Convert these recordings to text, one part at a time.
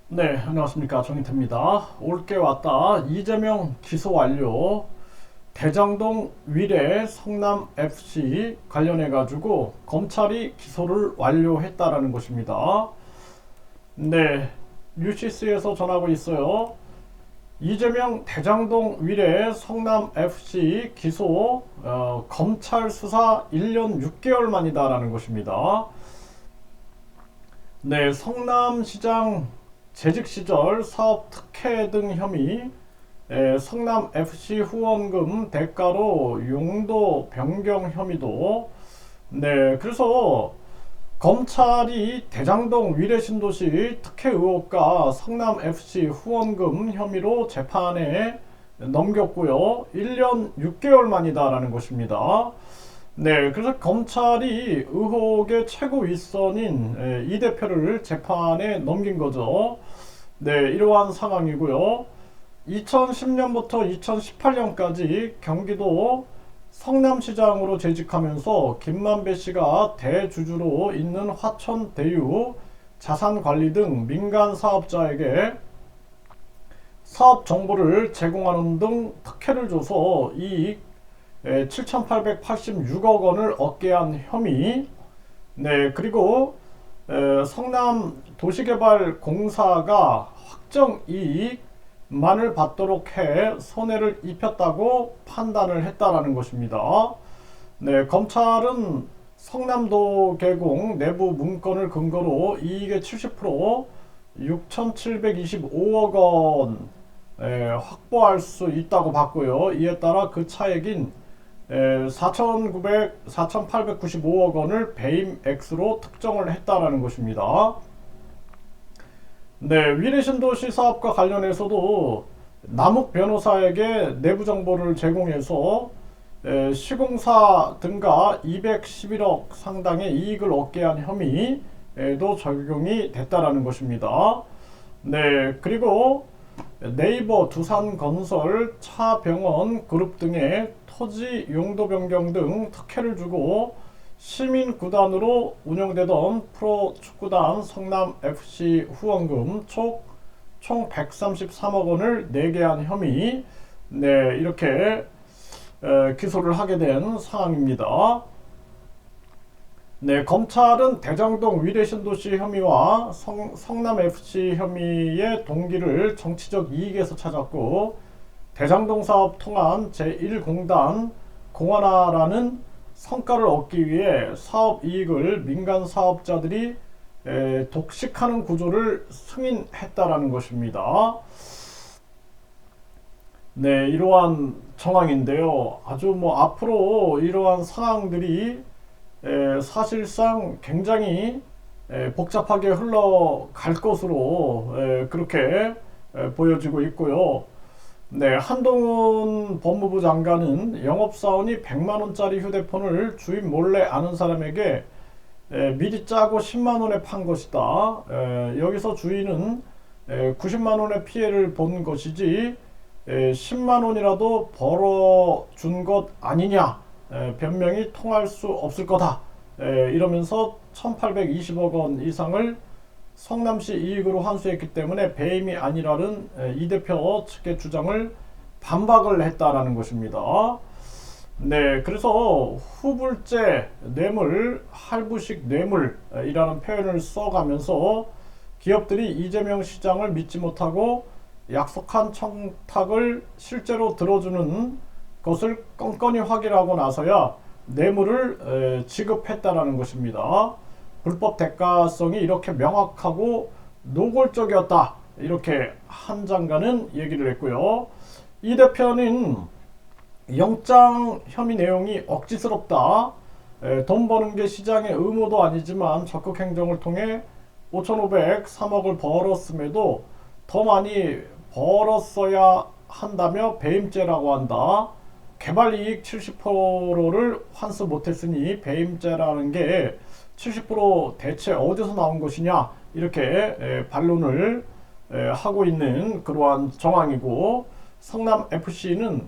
네, 안녕하십니까. 정인태입니다. 올게 왔다. 이재명 기소 완료. 대장동 위례 성남FC 관련해가지고 검찰이 기소를 완료했다라는 것입니다. 네, 뉴시스에서 전하고 있어요. 이재명 대장동 위례 성남FC 기소 검찰 수사 1년 6개월 만이다라는 것입니다. 네, 성남시장 재직 시절 사업 특혜 등 혐의, 성남 FC 후원금 대가로 용도 변경 혐의도. 네, 그래서 검찰이 대장동 위례신도시 특혜 의혹과 성남 FC 후원금 혐의로 재판에 넘겼고요. 1년 6개월 만이다라는 것입니다. 네, 그래서 검찰이 의혹의 최고 윗선인 이 대표를 재판에 넘긴 거죠. 네, 이러한 상황이고요. 2010년부터 2018년까지 경기도 성남시장으로 재직하면서 김만배 씨가 대주주로 있는 화천대유 자산관리 등 민간 사업자에게 사업 정보를 제공하는 등 특혜를 줘서 이익 7,886억 원을 얻게 한 혐의. 네, 그리고 성남 도시개발공사가 확정 이익만을 받도록 해 손해를 입혔다고 판단을 했다라는 것입니다. 네, 검찰은 성남도 개공 내부 문건을 근거로 이익의 70% 6,725억 원 확보할 수 있다고 봤고요. 이에 따라 그 차액인 4,895억 원을 배임액수로 특정을 했다라는 것입니다. 네, 위례신도시 사업과 관련해서도 남욱 변호사에게 내부 정보를 제공해서 시공사 등가 211억 상당의 이익을 얻게 한 혐의도 적용이 됐다라는 것입니다. 네, 그리고 네이버, 두산건설, 차병원 그룹 등의 토지 용도 변경 등 특혜를 주고 시민구단으로 운영되던 프로축구단 성남FC 후원금 총 133억 원을 내게 한 혐의. 네, 이렇게 기소를 하게 된 상황입니다. 네, 검찰은 대장동 위례신도시 혐의와 성남FC 혐의의 동기를 정치적 이익에서 찾았고, 대장동 사업 통한 제1공단 공원화라는 성과를 얻기 위해 사업 이익을 민간 사업자들이 독식하는 구조를 승인했다라는 것입니다. 네, 이러한 정황인데요. 아주 앞으로 이러한 상황들이 사실상 굉장히 복잡하게 흘러갈 것으로 그렇게 보여지고 있고요. 네, 한동훈 법무부 장관은 영업사원이 100만원짜리 휴대폰을 주인 몰래 아는 사람에게 미리 짜고 10만원에 판 것이다. 여기서 주인은 90만원의 피해를 본 것이지 10만원이라도 벌어준 것 아니냐, 변명이 통할 수 없을 거다. 이러면서 1820억 원 이상을 성남시 이익으로 환수했기 때문에 배임이 아니라는 이 대표 측의 주장을 반박을 했다라는 것입니다. 네, 그래서 후불제 뇌물, 할부식 뇌물이라는 표현을 써가면서 기업들이 이재명 시장을 믿지 못하고 약속한 청탁을 실제로 들어주는 것을 껌껌이 확인하고 나서야 뇌물을 지급했다라는 것입니다. 불법 대가성이 이렇게 명확하고 노골적이었다, 이렇게 한 장관은 얘기를 했고요. 이 대표는 영장 혐의 내용이 억지스럽다, 돈 버는 게 시장의 의무도 아니지만 적극 행정을 통해 5,503억을 벌었음에도 더 많이 벌었어야 한다며 배임죄라고 한다. 개발이익 70%를 환수 못했으니 배임죄라는 게 70% 대체 어디서 나온 것이냐, 이렇게 반론을 하고 있는 그러한 정황이고, 성남FC는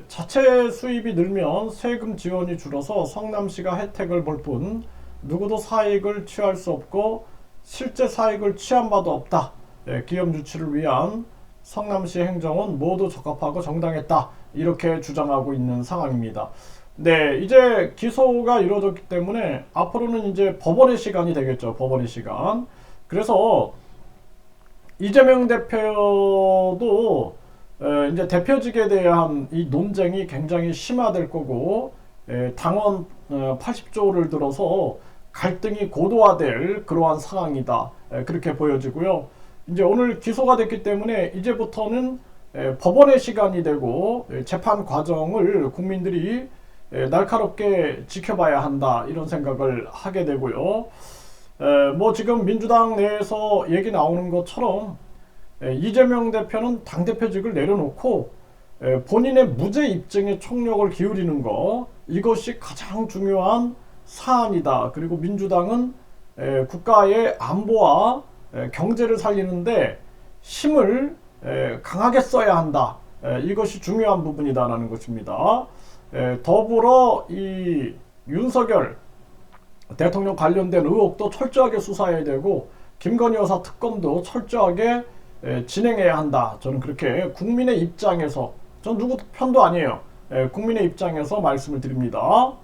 자체 수입이 늘면 세금 지원이 줄어서 성남시가 혜택을 볼 뿐 누구도 사익을 취할 수 없고 실제 사익을 취한 바도 없다. 기업 유치를 위한 성남시 행정은 모두 적합하고 정당했다. 이렇게 주장하고 있는 상황입니다. 네, 이제 기소가 이루어졌기 때문에 앞으로는 이제 법원의 시간이 되겠죠. 법원의 시간. 그래서 이재명 대표도 이제 대표직에 대한 이 논쟁이 굉장히 심화될 거고, 당원 80조를 들어서 갈등이 고도화될 그러한 상황이다. 그렇게 보여지고요. 이제 오늘 기소가 됐기 때문에 이제부터는 법원의 시간이 되고 재판 과정을 국민들이 날카롭게 지켜봐야 한다. 이런 생각을 하게 되고요. 뭐 지금 민주당 내에서 얘기 나오는 것처럼 이재명 대표는 당대표직을 내려놓고 본인의 무죄 입증에 총력을 기울이는 거, 이것이 가장 중요한 사안이다. 그리고 민주당은 국가의 안보와 경제를 살리는데 힘을 강하게 써야 한다. 이것이 중요한 부분이다라는 것입니다. 더불어 이 윤석열 대통령 관련된 의혹도 철저하게 수사해야 되고, 김건희 여사 특검도 철저하게 진행해야 한다. 저는 그렇게 국민의 입장에서, 전 누구 편도 아니에요. 국민의 입장에서 말씀을 드립니다.